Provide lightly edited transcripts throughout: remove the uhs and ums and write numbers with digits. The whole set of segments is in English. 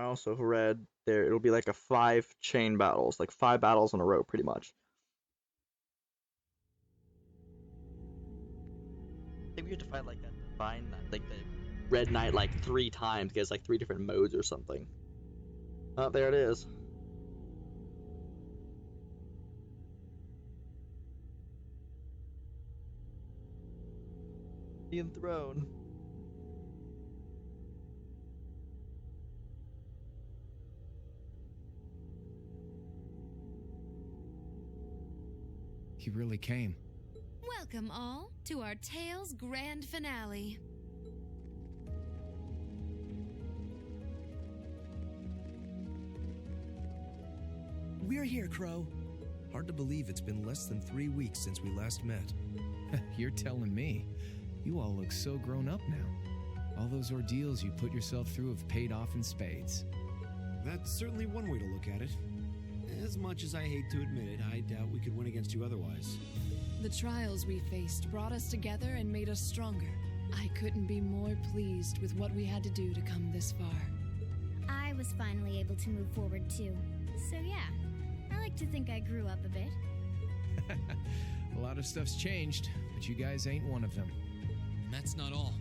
I also read there it'll be like a 5 chain battles, like 5 battles in a row, pretty much. I think we have to fight like that divine knight, like the red knight, like 3 times. Gets like 3 different modes or something. Oh, there it is. The enthroned. He really came. Welcome all to our Tales Grand Finale. We're here, Crow. Hard to believe it's been less than 3 weeks since we last met. You're telling me. You all look so grown up now. All those ordeals you put yourself through have paid off in spades. That's certainly one way to look at it. As much as I hate to admit it, I doubt we could win against you otherwise. The trials we faced brought us together and made us stronger. I couldn't be more pleased with what we had to do to come this far. I was finally able to move forward too. So yeah, I like to think I grew up a bit. A lot of stuff's changed, but you guys ain't one of them. And that's not all.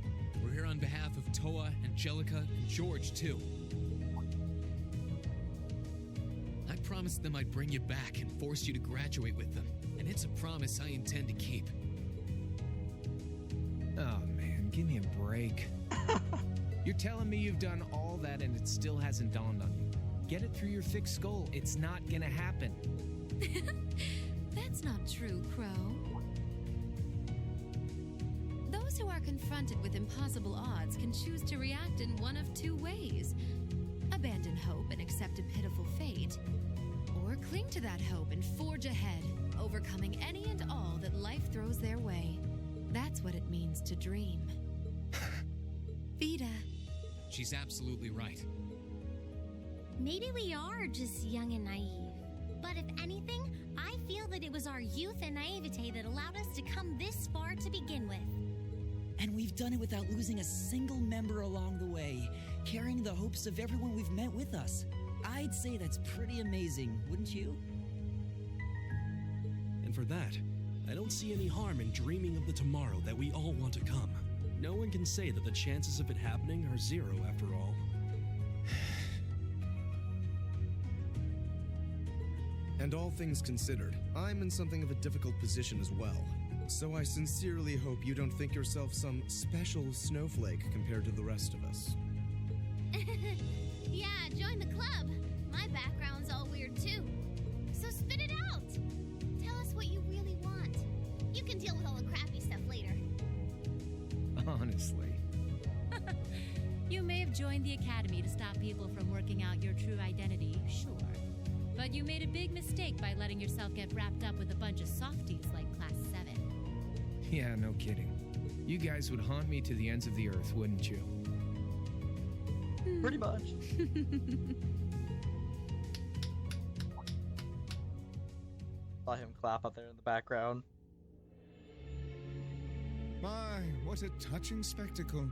We're here on behalf of Toa, Angelica, and George, too. I promised them I'd bring you back and force you to graduate with them, and it's a promise I intend to keep. Oh man, give me a break. You're telling me you've done all that and it still hasn't dawned on you. Get it through your thick skull. It's not gonna happen. That's not true, Crow. Those who are confronted with impossible odds can choose to react in one of 2 ways. Abandon hope and accept a pitiful fate, or cling to that hope and forge ahead, overcoming any and all that life throws their way. That's what it means to dream. Vida. She's absolutely right. Maybe we are just young and naive. But if anything, I feel that it was our youth and naivete that allowed us to come this far to begin with. And we've done it without losing a single member along the way, carrying the hopes of everyone we've met with us. I'd say that's pretty amazing, wouldn't you? And for that, I don't see any harm in dreaming of the tomorrow that we all want to come. No one can say that the chances of it happening are 0 after all. And all things considered, I'm in something of a difficult position as well. So I sincerely hope you don't think yourself some special snowflake compared to the rest of us. Yeah, join the club. My background's all weird too. So spit it out. Tell us what you really want. You can deal with all the crappy stuff later. Honestly. You may have joined the Academy to stop people from working out your true identity, sure. But you made a big mistake by letting yourself get wrapped up with a bunch of softies like Class VII. Yeah, no kidding. You guys would haunt me to the ends of the earth, wouldn't you? Pretty much. Saw him clap out there in the background. My, what a touching spectacle.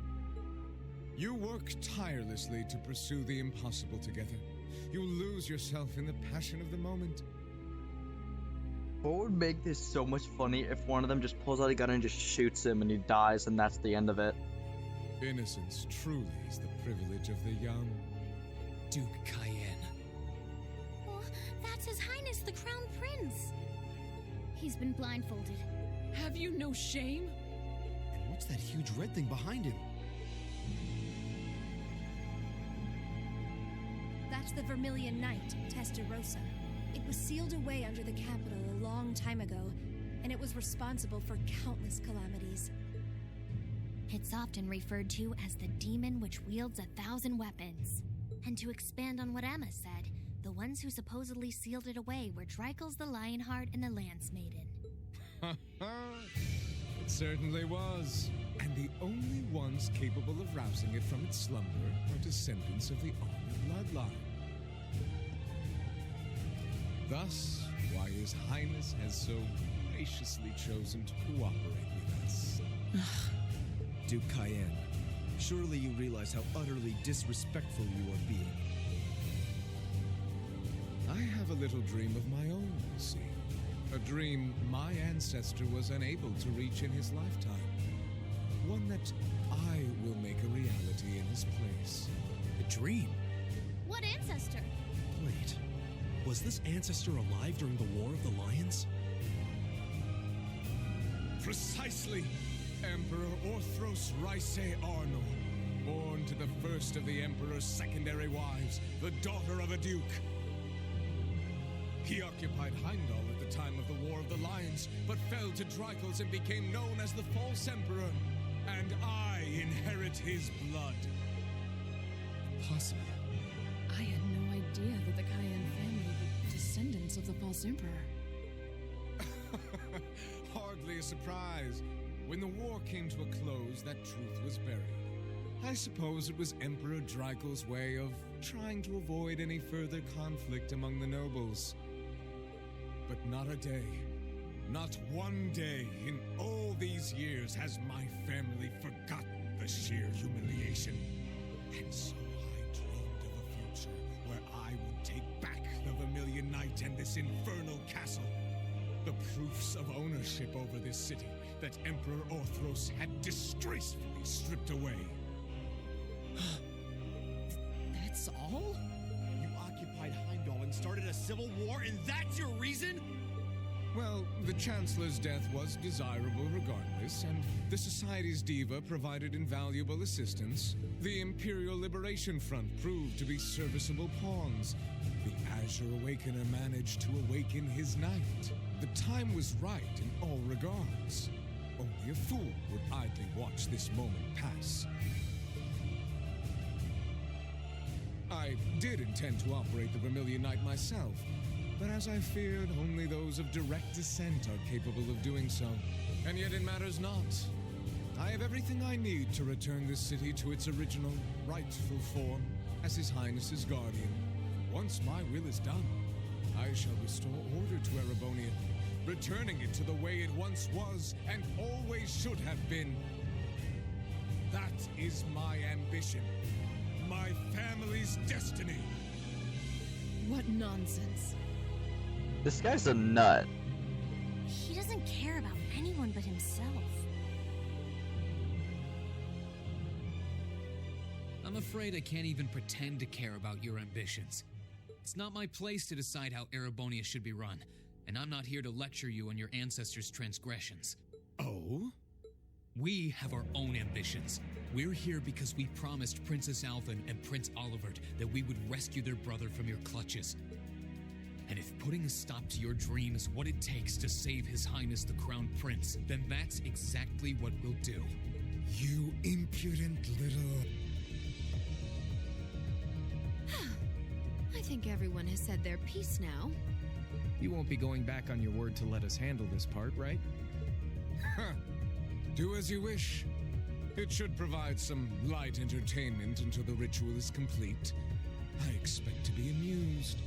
You work tirelessly to pursue the impossible together. You lose yourself in the passion of the moment. What would make this so much funny if one of them just pulls out a gun and just shoots him and he dies and that's the end of it? Innocence truly is the privilege of the young. Duke Cayenne. Well, that's His Highness the Crown Prince. He's been blindfolded. Have you no shame? And what's that huge red thing behind him? That's the Vermilion Knight, Testarossa. It was sealed away under the capital a long time ago, and it was responsible for countless calamities. It's often referred to as the demon which wields 1,000 weapons. And to expand on what Emma said, the ones who supposedly sealed it away were Drykel's the Lionheart and the Lance Maiden. It certainly was. And the only ones capable of rousing it from its slumber are descendants of the Armor bloodline. Thus, why His Highness has so graciously chosen to cooperate with us. Duke Cayenne, surely you realize how utterly disrespectful you are being. have a little dream of my own, you see. A dream my ancestor was unable to reach in his lifetime. One that I will make a reality in his place. A dream? What ancestor? Wait, was this ancestor alive during the War of the Lions? Precisely! Emperor Orthros Ryse Arno, born to the first of the Emperor's secondary wives, the daughter of a duke. He occupied Heimdall at the time of the War of the Lions, but fell to Drycles and became known as the False Emperor. And I inherit his blood. Possible. I had no idea that the Cayenne family were descendants of the False Emperor. Hardly a surprise. When the war came to a close, that truth was buried. I suppose it was Emperor Drycles' way of trying to avoid any further conflict among the nobles. But not a day, not one day in all these years has my family forgotten the sheer humiliation. And so I dreamed of a future where I would take back the Vermilion Knight and this infernal castle. The proofs of ownership over this city that Emperor Orthros had disgracefully stripped away. That's all? You occupied Heimdall and started a civil war, and that's your reason? Well, the Chancellor's death was desirable regardless, and the Society's diva provided invaluable assistance. The Imperial Liberation Front proved to be serviceable pawns. The Azure Awakener managed to awaken his knight. The time was right in all regards. Only a fool would idly watch this moment pass. I did intend to operate the Vermilion Knight myself, but as I feared, only those of direct descent are capable of doing so. And yet it matters not. I have everything I need to return this city to its original, rightful form as His Highness's guardian. Once my will is done, I shall restore order to Erebonian, returning it to the way it once was and always should have been. That is my ambition, my family's destiny. What nonsense. This guy's a nut. He doesn't care about anyone but himself. I'm afraid I can't even pretend to care about your ambitions. It's not my place to decide how Erebonia should be run, and I'm not here to lecture you on your ancestors' transgressions. Oh? We have our own ambitions. We're here because we promised Princess Alvin and Prince Olivert that we would rescue their brother from your clutches. And if putting a stop to your dream is what it takes to save His Highness the Crown Prince, then that's exactly what we'll do. You impudent little... I think everyone has said their piece now. You won't be going back on your word to let us handle this part, right? Do as you wish. It should provide some light entertainment until the ritual is complete. I expect to be amused.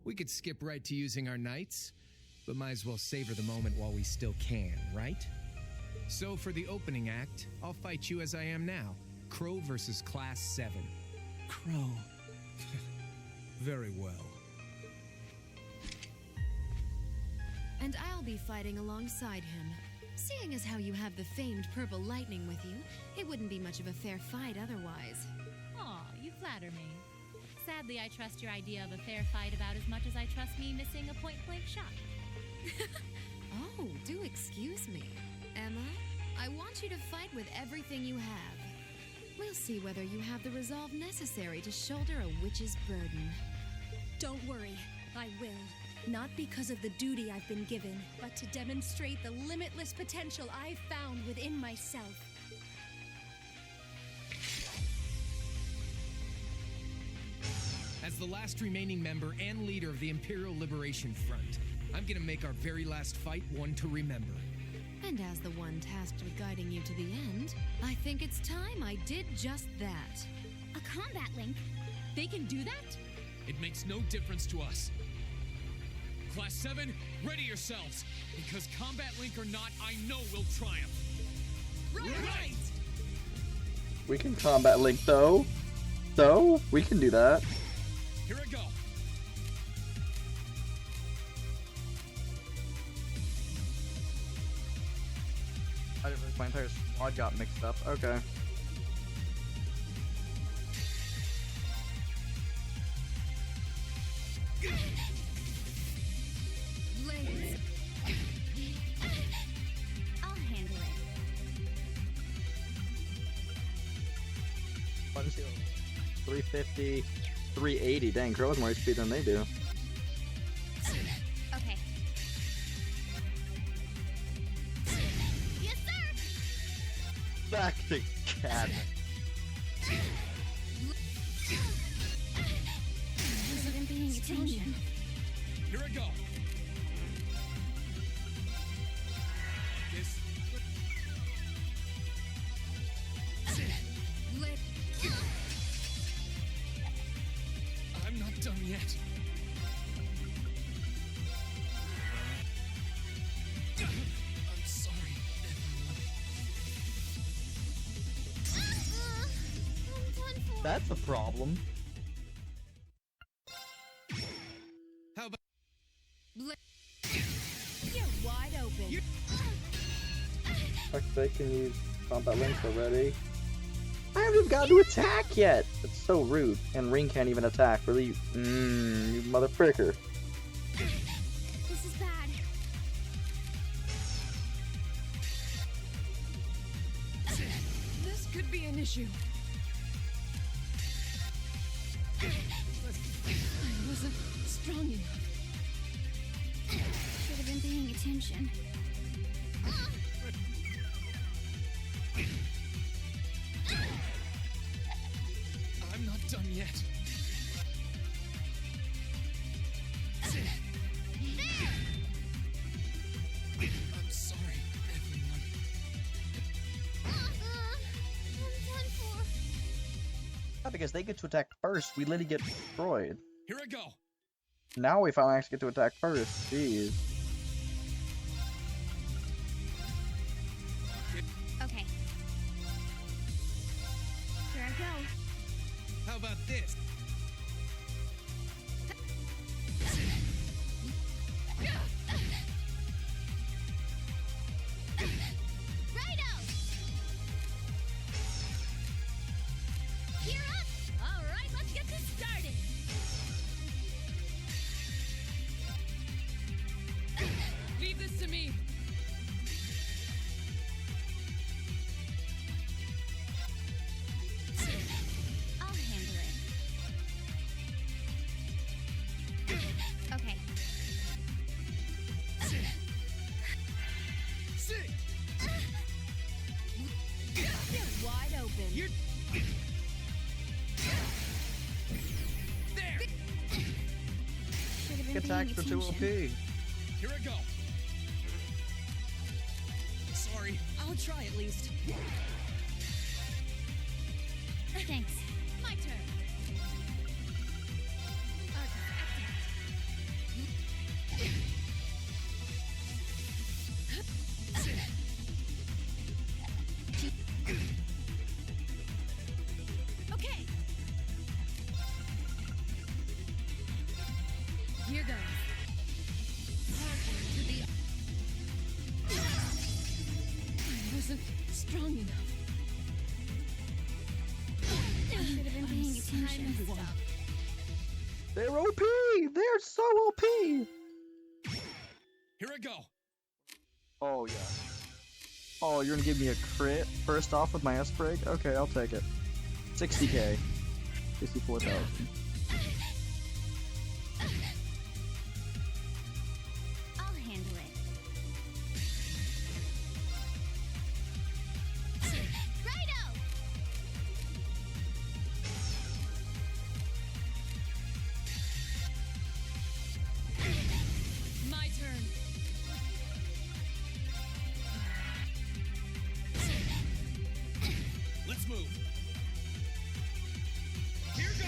We could skip right to using our knights, but might as well savor the moment while we still can, right? So for the opening act, I'll fight you as I am now. Crow versus Class VII. Crow. Very well. And I'll be fighting alongside him. Seeing as how you have the famed purple lightning with you, it wouldn't be much of a fair fight otherwise. Aw, you flatter me. Sadly, I trust your idea of a fair fight about as much as I trust me missing a point-blank shot. Oh, do excuse me. Emma, I want you to fight with everything you have. We'll see whether you have the resolve necessary to shoulder a witch's burden. Don't worry, I will. Not because of the duty I've been given, but to demonstrate the limitless potential I've found within myself. As the last remaining member and leader of the Imperial Liberation Front, I'm gonna make our very last fight one to remember. And as the one tasked with guiding you to the end, I think it's time I did just that. A combat link? They can do that? It makes no difference to us. Class 7, ready yourselves. Because combat link or not, I know we'll triumph. Right! We can combat link though. So we can do that. Here I go. I didn't realize my entire squad got mixed up. Okay. Blades. I'll handle it. What is he? 350, 380. Dang, Crow has more HP than they do. Okay. Yes, sir! Back to cat. Wasn't paying attention. Here I go. This. I'm not done yet. I'm sorry, everyone. That's a problem. How about You're wide open. Fuck, they can use combat links already. I haven't even gotten to attack yet. That's so rude. And Ring can't even attack. Really, you motherfricker. This is bad. This could be an issue. I wasn't strong enough. Should have been paying attention. I'm not done yet. I'm sorry, everyone. I'm done for. Yeah, because they get to attack first, we literally get destroyed. Here I go. Now we finally actually get to attack first. Jeez. Okay. Here I go. How about this? Righto! Gear up! All right, let's get this started. Leave this to me. I'll handle it. Okay. You're wide open. You're there. Should have been Attacks paying are too attention. OP. Here I go. Sorry. I'll try at least. Thanks. My turn. Okay. Here goes. To the I wasn't strong enough. Should have been paying attention. They're OP! They're so OP! Here I go. Oh, yeah. Oh, you're gonna give me a crit first off with my S-Break? Okay, I'll take it. 60k. 64,000. I'll handle it. Righto! My turn. Let's move. Here goes.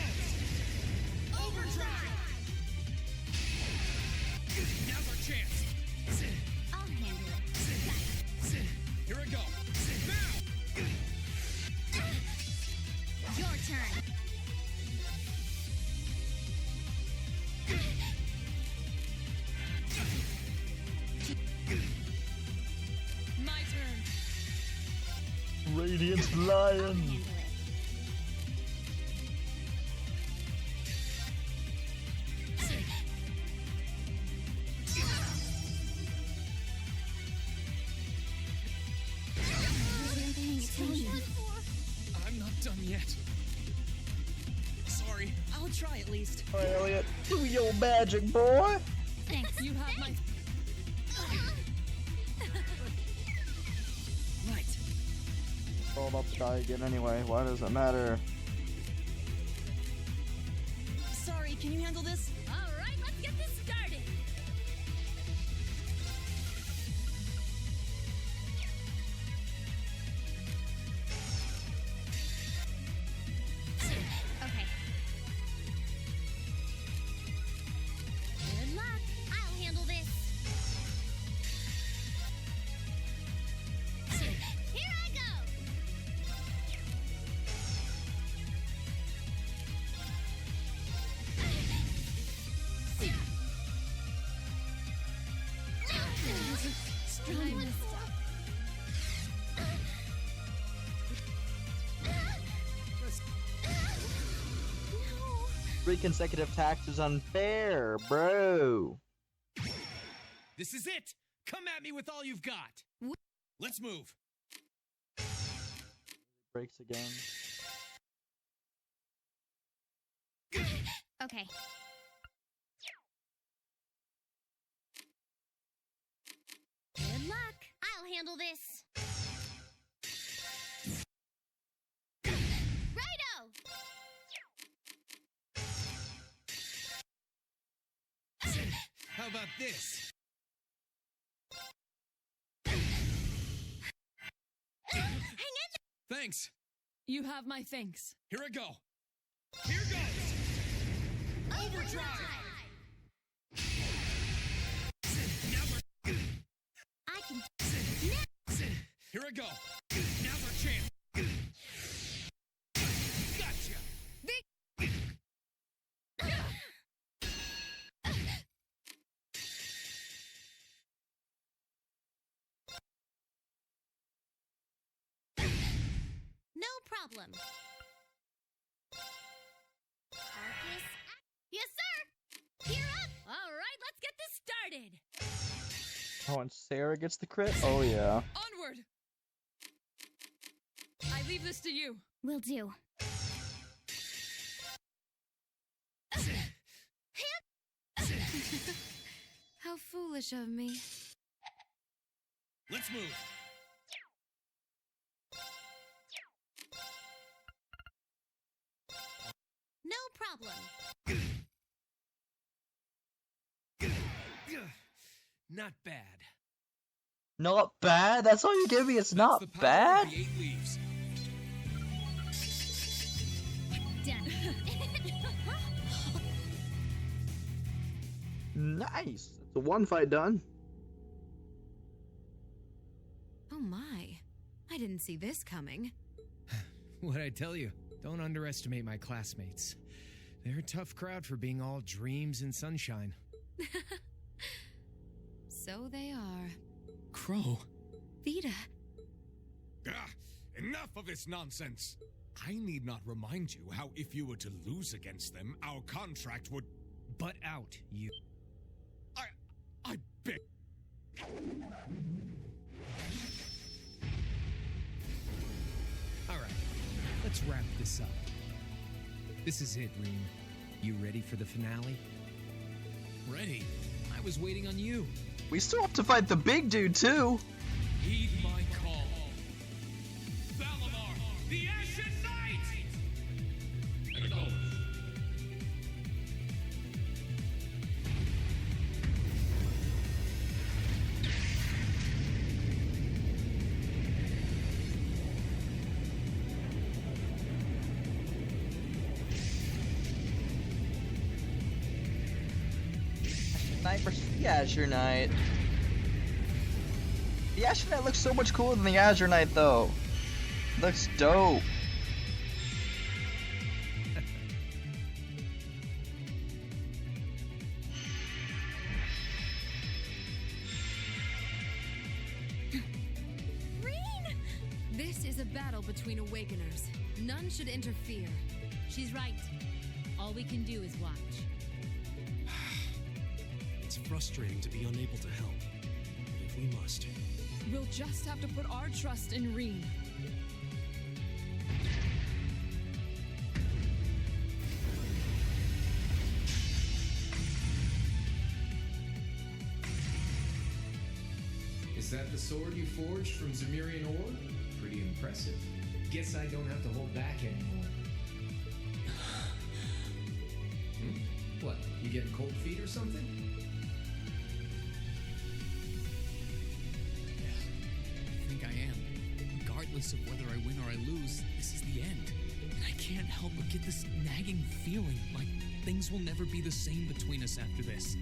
Radiant Lion. I'm not done yet. Sorry. I'll try at least. Alright, Elliot, do your magic, boy. Thanks. You have my. Right. It's all about to die again anyway. Why does it matter? Sorry, can you handle this? All right, let's get this started. Okay. Good luck. I'll handle this. Here I go. Three consecutive attacks is unfair, bro. This is it! Come at me with all you've got! Let's move! Breaks again. Okay. Good luck. I'll handle this. Righto! How about this? Hang in. Thanks. You have my thanks. Here I go. Here goes. Overdrive. I can. Here I go. Now's our chance. Gotcha. No problem. Arcus. Yes, sir. Gear up. All right, let's get this started. Oh, and Sarah gets the crit? Oh, yeah. Onward. I leave this to you. Will do. How foolish of me. Let's move! No problem. Not bad. Not bad? That's all you give me? It's not The power bad? of the 8 leaves. Done. Nice. It's a one fight done. Oh my. I didn't see this coming. What'd I tell you? Don't underestimate my classmates. They're a tough crowd for being all dreams and sunshine. So they are. Crow. Vita. Enough of this nonsense! I need not remind you how if you were to lose against them, our contract would... Butt out, you. I beg... Alright, let's wrap this up. This is it, Rean. You ready for the finale? Ready. I was waiting on you. We still have to fight the big dude, too. Heed my call. Valimar, the Ashen Knight! Acknowledged. Knight versus the Azure Knight. The Azure Knight looks so much cooler than the Azure Knight, though. Looks dope. This is a battle between awakeners. None should interfere. She's right. All we can do is watch. It's frustrating to be unable to help. But if we must. We'll just have to put our trust in Rean. Is that the sword you forged from Ymirian ore? Pretty impressive. Guess I don't have to hold back anymore. What, you getting cold feet or something? I think I am. Regardless of whether I win or I lose, this is the end. And I can't help but get this nagging feeling like things will never be the same between us after this.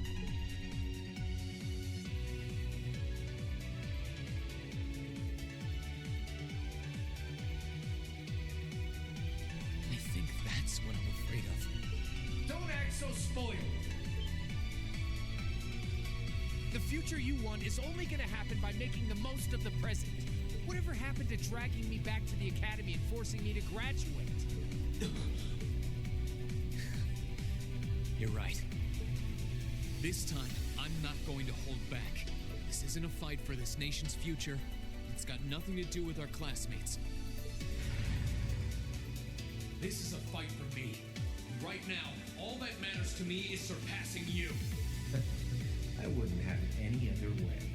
I think that's what I'm afraid of. Don't act so spoiled! The future you want is only gonna happen by making the most of the present. Whatever happened to dragging me back to the academy and forcing me to graduate? You're right. This time, I'm not going to hold back. This isn't a fight for this nation's future. It's got nothing to do with our classmates. This is a fight for me. Right now, all that matters to me is surpassing you. I wouldn't have it any other way.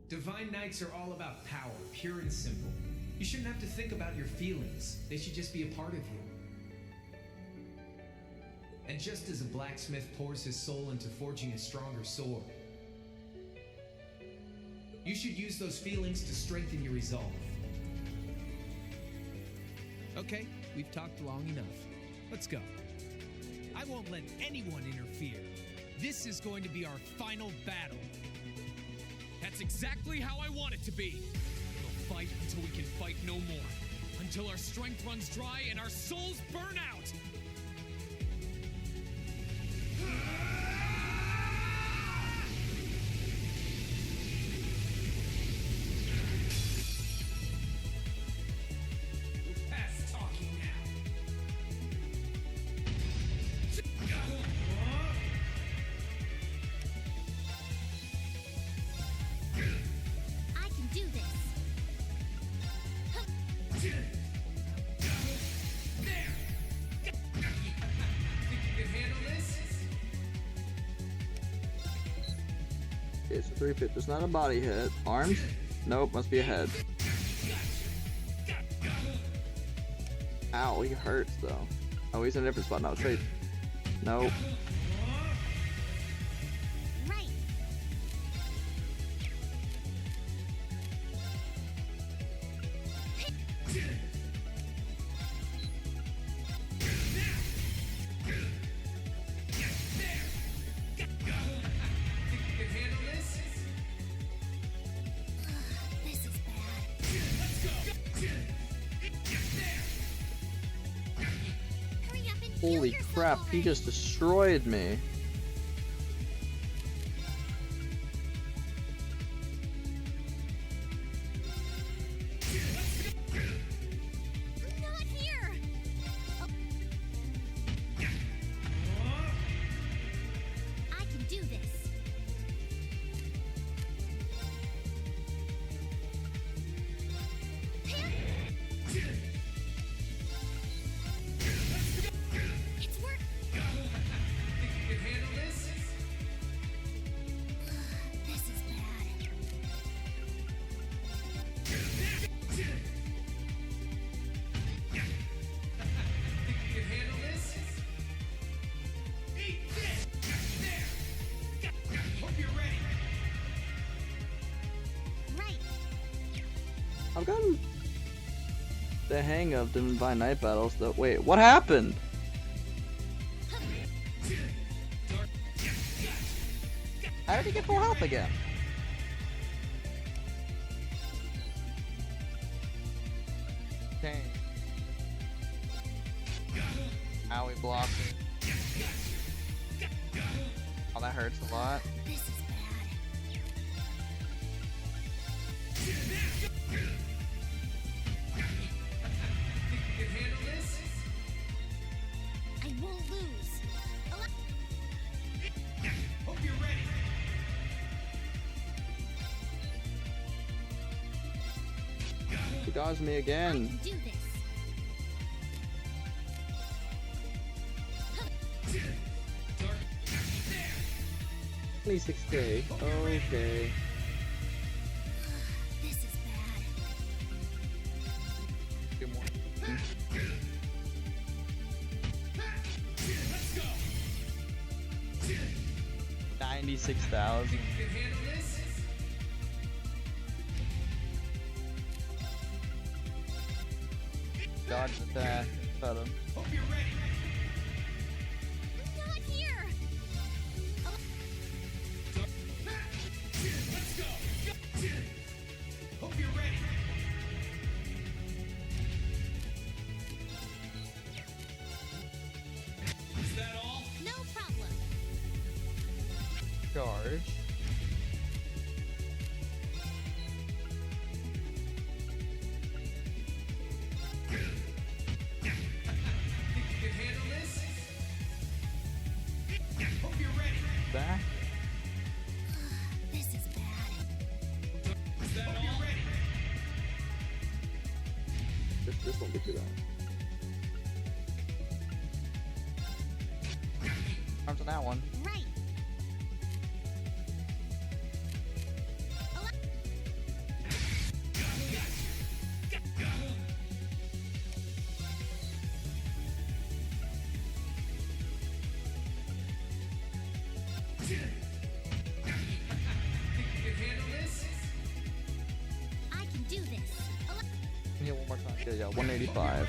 Divine Knights are all about power, pure and simple. You shouldn't have to think about your feelings. They should just be a part of you. And just as a blacksmith pours his soul into forging a stronger sword, you should use those feelings to strengthen your resolve. Okay, we've talked long enough. Let's go. I won't let anyone interfere. This is going to be our final battle. That's exactly how I want it to be. We'll fight until we can fight no more. Until our strength runs dry and our souls burn out. Past talking now. I can do this. There! Think you can handle this? Okay, so 3 feet. There's not a body hit. Arms? Nope, must be a head. Ow, he hurts though. Oh, he's in a different spot now. Straight. Nope. Right. Think you can handle this? This is bad. Let's go! Hurry up and heal Holy yourself crap, he already. just destroyed me. Not here. Oh. I can do this. It's work. Think you can handle this? This is bad. Think you can handle this? Eat this! There! Hope you're ready. Right. I've gotten the hang of the Divine Knight battles though. Wait, what happened? How did he get full health again? Dang. Ow, he blocked it. Oh, that hurts a lot. This is bad. I won't lose. Hope you're ready. He dodged me again. I can do this. 26K. Okay. This is bad. Good morning. Let's go. 96,000. You can handle this. Dodge attack. Cut him. Hope you're ready. Not here. Let's go. Hope you're ready. Is that all? No problem. Charge. Think you can handle this? Hope you're ready. Back. This is bad. Is that all? You're ready. This won't be too bad. Arms on that one. Right. Think you can handle this? I can do this. Hit one more time. Yeah, 185.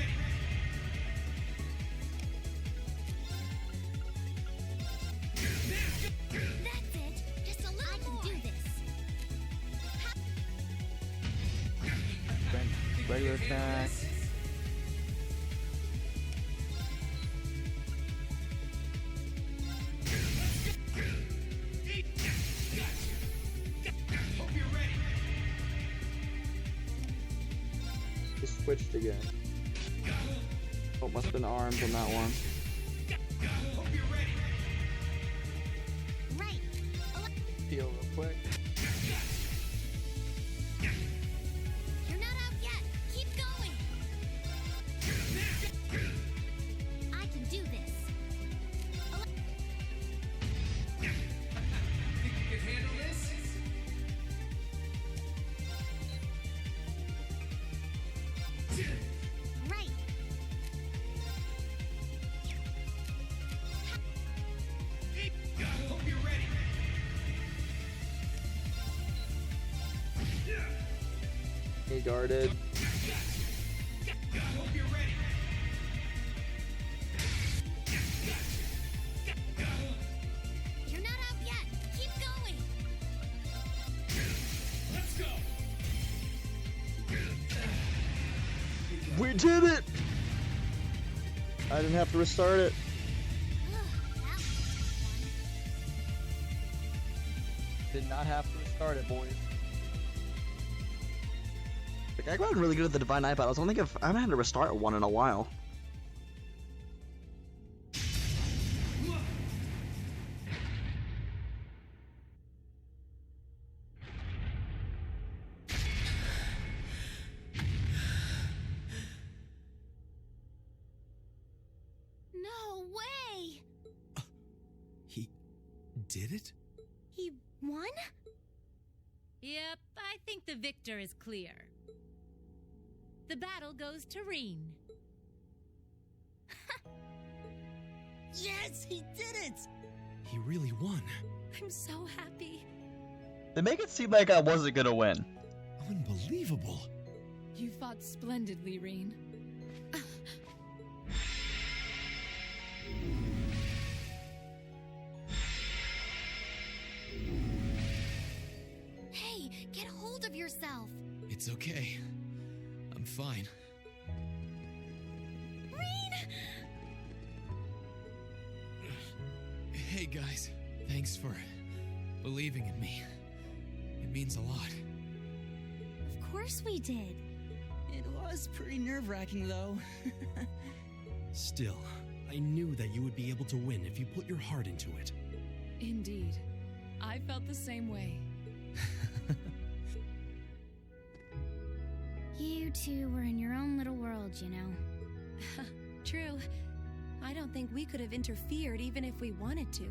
That's it. Just a little more. I can do this. Regular attack. Hope you're ready. Just switched again. Oh, must have been arms on that one. Hope you're ready. Right. Heal real quick. You're not out yet. Keep going. I can do this. Think you can handle this? Right. Hope you're ready. He guarded. Hope you're ready. You're not out yet. Keep going. Let's go. We did it! I didn't have to restart it. Did not have to restart it, boys. Like, I got really good at the Divine Eye battles. I don't think I haven't had to restart one in a while. No way. He did it? He won? Yep, I think the victor is clear. The battle goes to Rean. Yes, he did it! He really won. I'm so happy. They make it seem like I wasn't gonna win. Unbelievable. You fought splendidly, Rean. Hey, get hold of yourself. It's okay. I'm fine. Rean! Hey guys, thanks for believing in me. It means a lot. course we did. It was pretty nerve-wracking, though. Still, I knew that you would be able to win if you put your heart into it. Indeed. I felt the same way. You two were in your own little world, you know. True. I don't think we could have interfered even if we wanted to.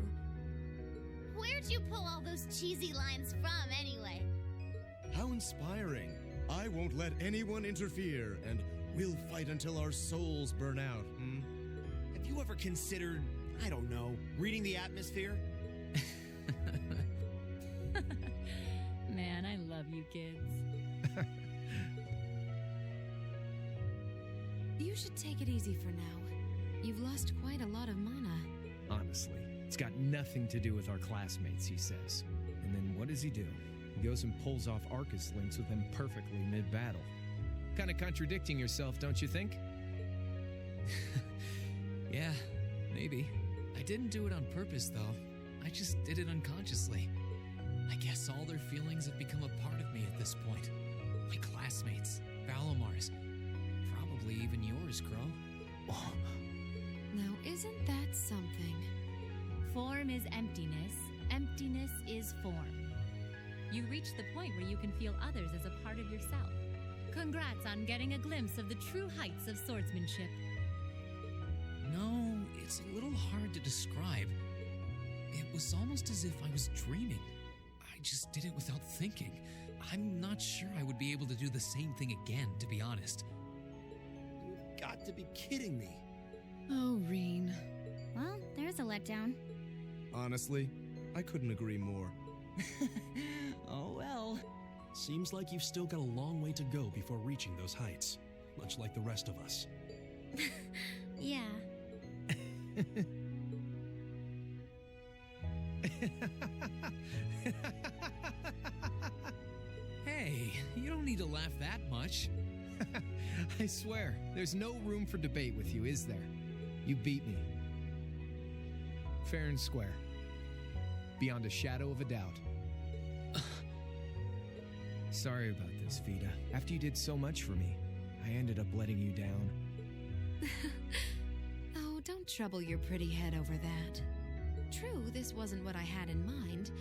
Where'd you pull all those cheesy lines from, anyway? How inspiring. I won't let anyone interfere, and we'll fight until our souls burn out, Have you ever considered, I don't know, reading the atmosphere? Man, I love you kids. You should take it easy for now. You've lost quite a lot of mana. Honestly, it's got nothing to do with our classmates, he says. And then what does he do? He goes and pulls off Arcus links with them perfectly mid-battle. Kind of contradicting yourself, don't you think? Yeah, maybe. I didn't do it on purpose, though. I just did it unconsciously. I guess all their feelings have become a part of me at this point. My classmates, Valimar's, probably even yours, Crow. Now, isn't that something? Form is emptiness. Emptiness is form. You reach the point where you can feel others as a part of yourself. Congrats on getting a glimpse of the true heights of swordsmanship. No, it's a little hard to describe. It was almost as if I was dreaming. I just did it without thinking. I'm not sure I would be able to do the same thing again, to be honest. You've got to be kidding me. Oh, Rean. Well, there's a letdown. Honestly, I couldn't agree more. Oh well. Seems like you've still got a long way to go before reaching those heights, much like the rest of us. Yeah. Hey, you don't need to laugh that much. I swear, there's no room for debate with you, is there? You beat me. Fair and square. Beyond a shadow of a doubt. Sorry about this, Vida. After you did so much for me, I ended up letting you down. Oh, don't trouble your pretty head over that. True, this wasn't what I had in mind,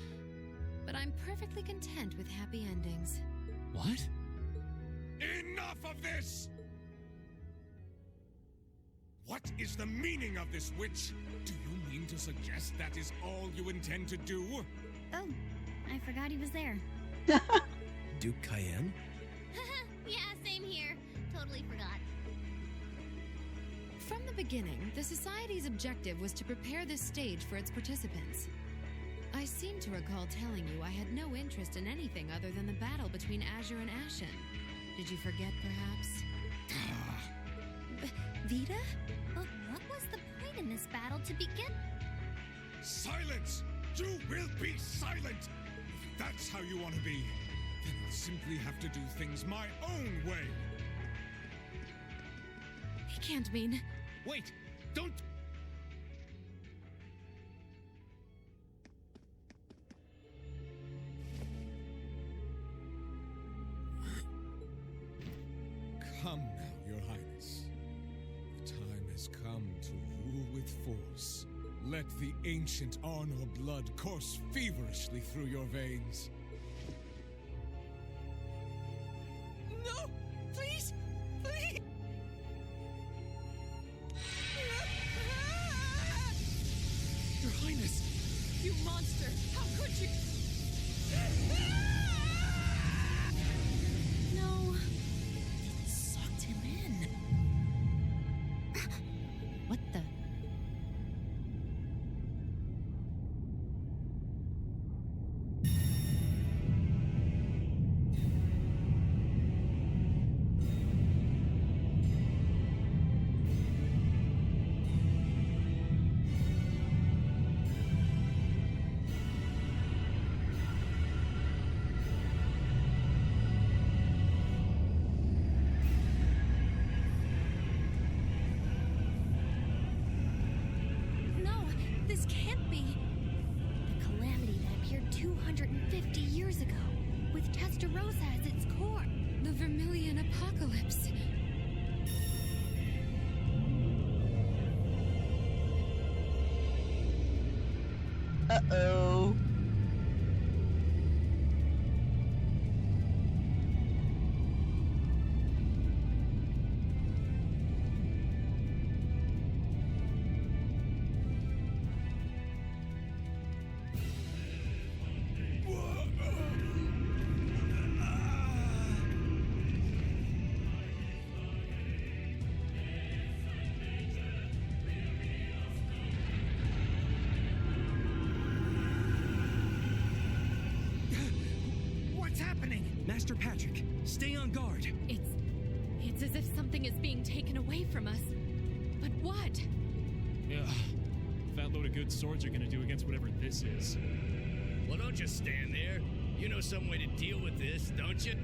but I'm perfectly content with happy endings. What? Enough of this! What is the meaning of this, witch? Do you mean to suggest that is all you intend to do? Oh, I forgot he was there. Duke Cayenne? Yeah, same here. Totally forgot. From the beginning, the Society's objective was to prepare this stage for its participants. I seem to recall telling you I had no interest in anything other than the battle between Azure and Ashen. Did you forget, perhaps? Vida? But what was the point in this battle to begin? Silence! You will be silent! If that's how you want to be, then I'll simply have to do things my own way. He can't mean... Wait! Don't... Come now, Your Highness. The time has come to rule with force. Let the ancient Arnor blood course feverishly through your veins. No! Please! Please! Your Highness! You monster! How could you? No. It sucked him in. What the? No, this can't be. The calamity that appeared 250 years ago, with Testarossa as its core. The Vermilion Apocalypse. Uh-oh. Master Patrick, stay on guard. It's as if something is being taken away from us. But what? Yeah, fat load of good swords are gonna do against whatever this is. Well, don't just stand there. You know some way to deal with this, don't you?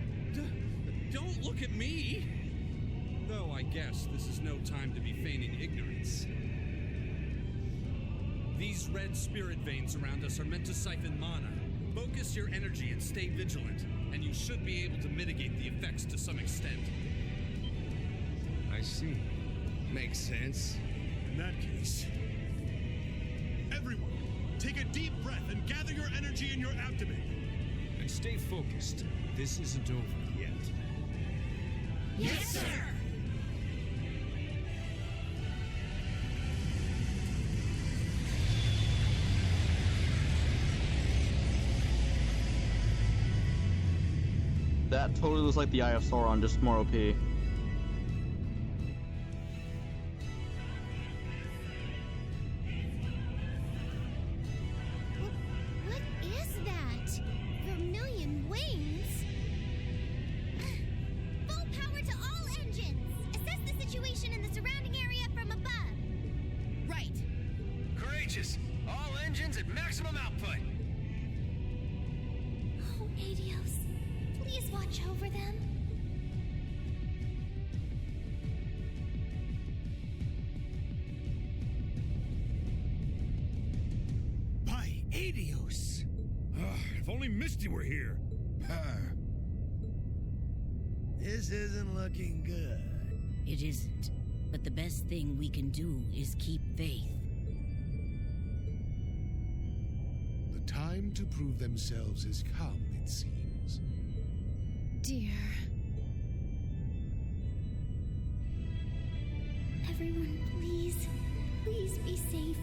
Don't look at me! Though I guess this is no time to be feigning ignorance. These red spirit veins around us are meant to siphon mana. Focus your energy and stay vigilant, and you should be able to mitigate the effects to some extent. I see. Makes sense. In that case, everyone, take a deep breath and gather your energy in your abdomen. And stay focused. This isn't over yet. Yes, sir! That totally looks like the Eye of Sauron, just more OP. What is that? Vermilion wings? Full power to all engines! Assess the situation in the surrounding area from above. Right. Courageous. All engines at maximum output. Oh, Adios. Please watch over them. By Adios! If only Misty were here. This isn't looking good. It isn't. But the best thing we can do is keep faith. The time to prove themselves has come, it seems. Dear. Everyone, please be safe.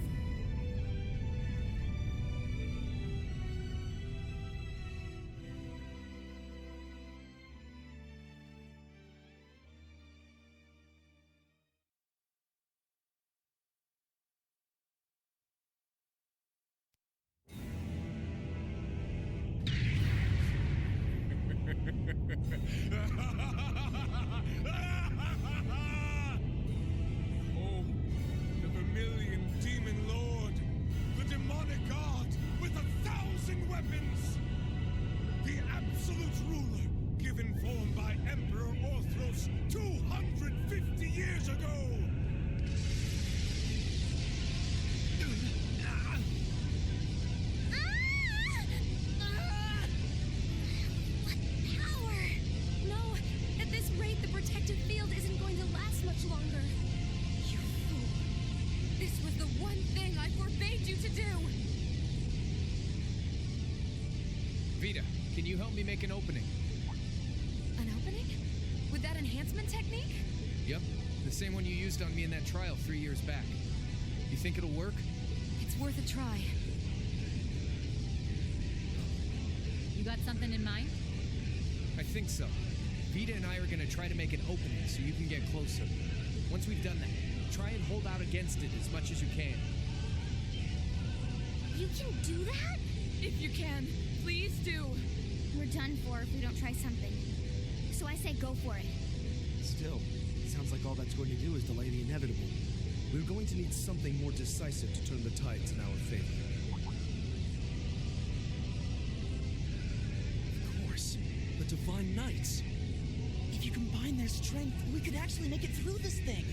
Oh, the Vermilion Demon Lord, the demonic god with 1,000 weapons! The absolute ruler, given form by Emperor Orthros 250 years ago! No! At this rate, the protective field isn't going to last much longer. You fool. This was the one thing I forbade you to do! Vita, can you help me make an opening? An opening? With that enhancement technique? Yep, the same one you used on me in that trial 3 years back. You think it'll work? It's worth a try. You got something in mind? I think so. Vita and I are gonna try to make an opening so you can get closer. Once we've done that, try and hold out against it as much as you can. You can do that? If you can, please do. We're done for if we don't try something. So I say go for it. Still, it sounds like all that's going to do is delay the inevitable. We're going to need something more decisive to turn the tides in our favor. Of course, the Divine Knights. If you combine their strength, we could actually make it through this thing.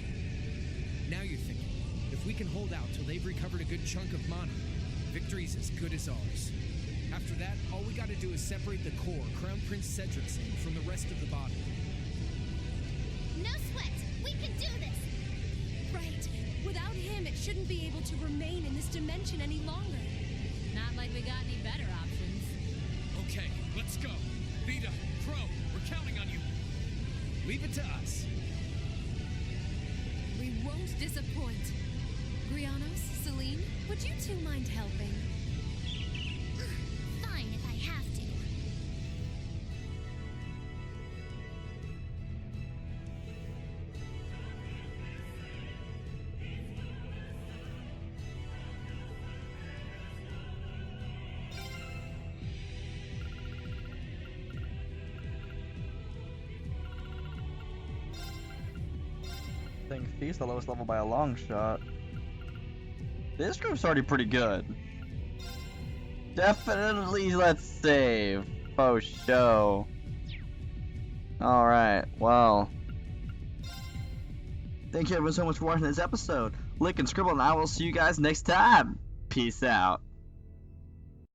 Now you're thinking. If we can hold out till they've recovered a good chunk of mana, victory's as good as ours. After that, all we gotta do is separate the core, Crown Prince Cedricson, from the rest of the body. No sweat! We can do this! Right. Without him, it shouldn't be able to remain in this dimension any longer. Not like we got any better options. Okay, let's go. Vita, Crow, we're counting on you. Leave it to us. We won't disappoint. Brianos, Celine, would you two mind helping? Fine if I have to. I think Thief's the lowest level by a long shot. This group's already pretty good. Definitely let's save. Oh, show. Alright, well. Thank you everyone so much for watching this episode. Lick and Scribble, and I will see you guys next time. Peace out.